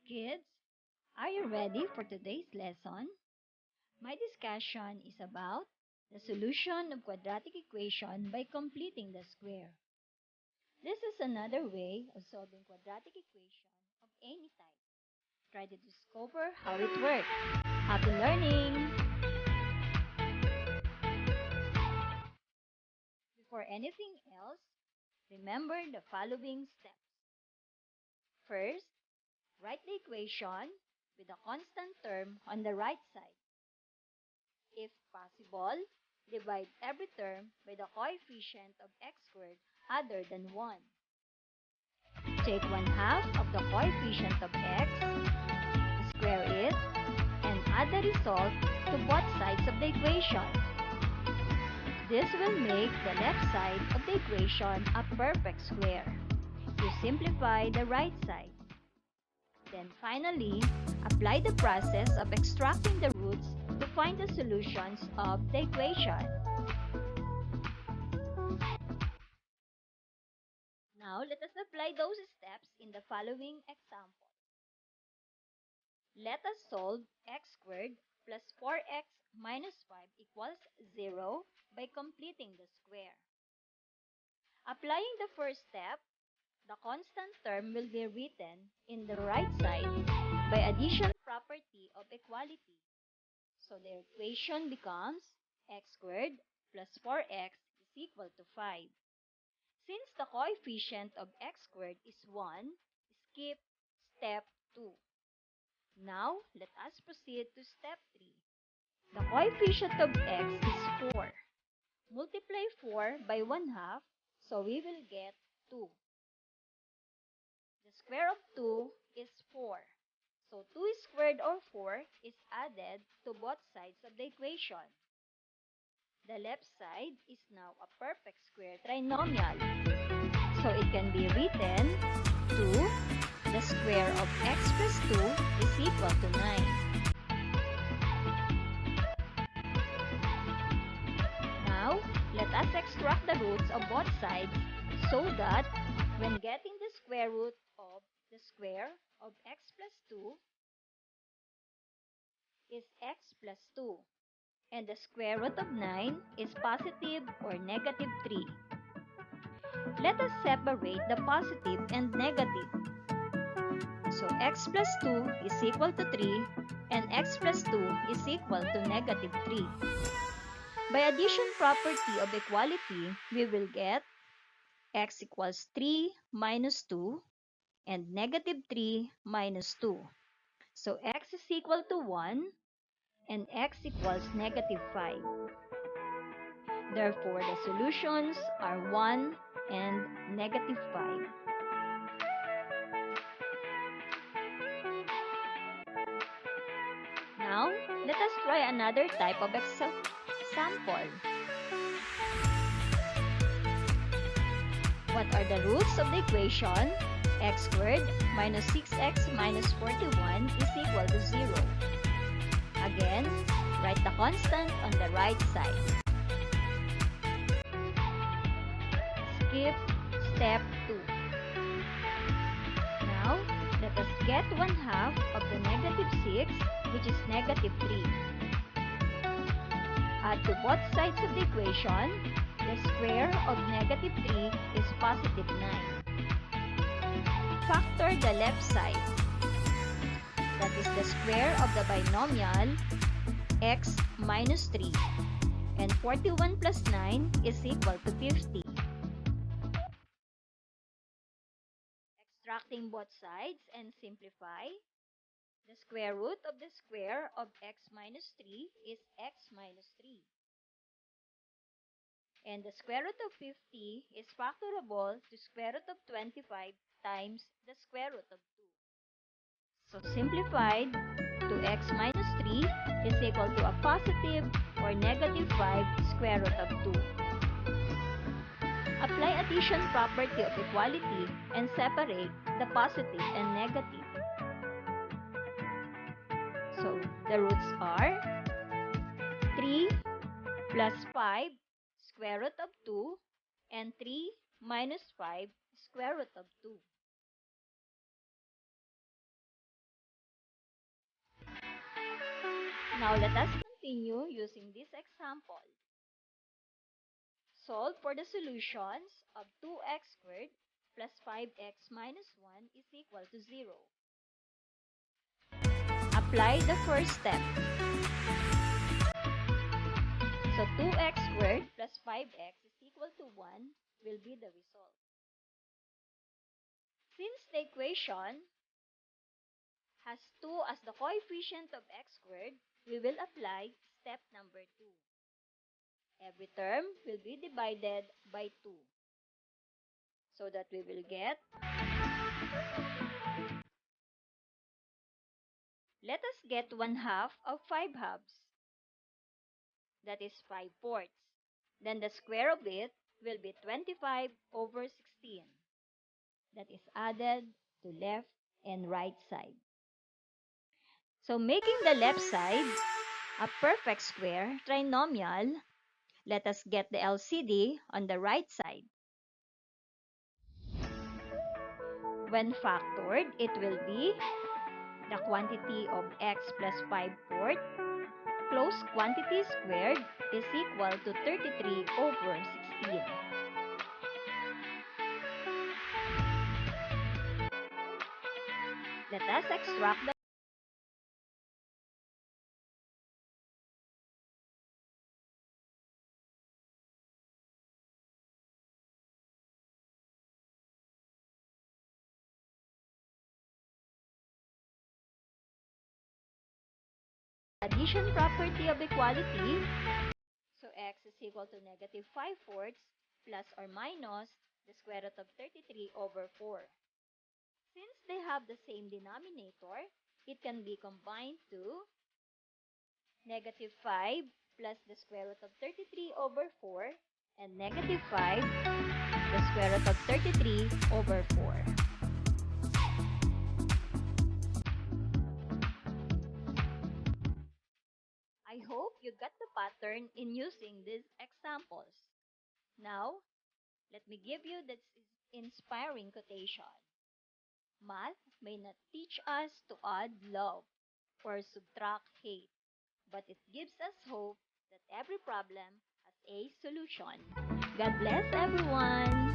Kids, are you ready for today's lesson? My discussion is about the solution of quadratic equation by completing the square. This is another way of solving quadratic equation of any type. Try to discover how it works. Happy learning! Before anything else, remember the following steps. First, write the equation with a constant term on the right side. If possible, divide every term by the coefficient of x squared other than 1. Take 1/2 of the coefficient of x, square it, and add the result to both sides of the equation. This will make the left side of the equation a perfect square. You simplify the right side. Then finally, apply the process of extracting the roots to find the solutions of the equation. Now, let us apply those steps in the following example. Let us solve x squared plus 4x minus 5 equals 0 by completing the square. Applying the first step, the constant term will be written in the right side by addition property of equality. So the equation becomes x squared plus 4x is equal to 5. Since the coefficient of x squared is 1, skip step 2. Now, let us proceed to step 3. The coefficient of x is 4. Multiply 4 by 1/2, so we will get 2. The square of 2 is 4. So 2 squared or 4 is added to both sides of the equation. The left side is now a perfect square trinomial. So it can be written 2, the square of x plus 2 is equal to 9. Now, let us extract the roots of both sides so that when getting the square root of the square of x plus 2 is x plus 2 and the square root of 9 is positive or negative 3. Let us separate the positive and negative. So x plus 2 is equal to 3 and x plus 2 is equal to negative 3. By addition property of equality, we will get x equals 3 minus 2 and negative 3 minus 2. So x is equal to 1 and x equals negative 5. Therefore, the solutions are 1 and negative 5. Now, let us try another type of example. What are the roots of the equation x squared minus 6x minus 41 is equal to 0? Again, write the constant on the right side. Skip step 2. Now, let us get 1/2 of the negative 6, which is negative 3. Add to both sides of the equation, the square of negative 3 is positive 9. Factor the left side. That is the square of the binomial x minus 3. And 41 plus 9 is equal to 50. Extracting both sides and simplify, the square root of the square of x minus 3 is x minus 3. And the square root of 50 is factorable to square root of 25 times the square root of 2. So simplified to x minus 3 is equal to a positive or negative 5 square root of 2. Apply addition property of equality and separate the positive and negative. So the roots are 3 plus 5 square root of 2 and 3 minus 5 square root of 2. Now let us continue using this example. Solve for the solutions of 2x squared plus 5x minus 1 is equal to 0. Apply the first step. So 2x squared plus 5x is equal to 1 will be the result. Since the equation has 2 as the coefficient of x squared, we will apply step number 2. Every term will be divided by 2. So that we will get, let us get 1/2 of 5 halves. That is 5/4. Then the square of it will be 25/16. That is added to left and right side. So making the left side a perfect square trinomial, let us get the LCD on the right side. When factored, it will be the quantity of x plus 5/4 closed quantity squared is equal to 33/16. Let us extract the addition property of equality. So x is equal to negative 5/4 plus or minus the square root of 33/4. Since they have the same denominator, it can be combined to negative 5 plus the square root of 33/4 and negative 5 the square root of 33/4. I hope you got the pattern in using these examples. Now, let me give you this inspiring quotation. Math may not teach us to add love or subtract hate, but it gives us hope that every problem has a solution. God bless everyone!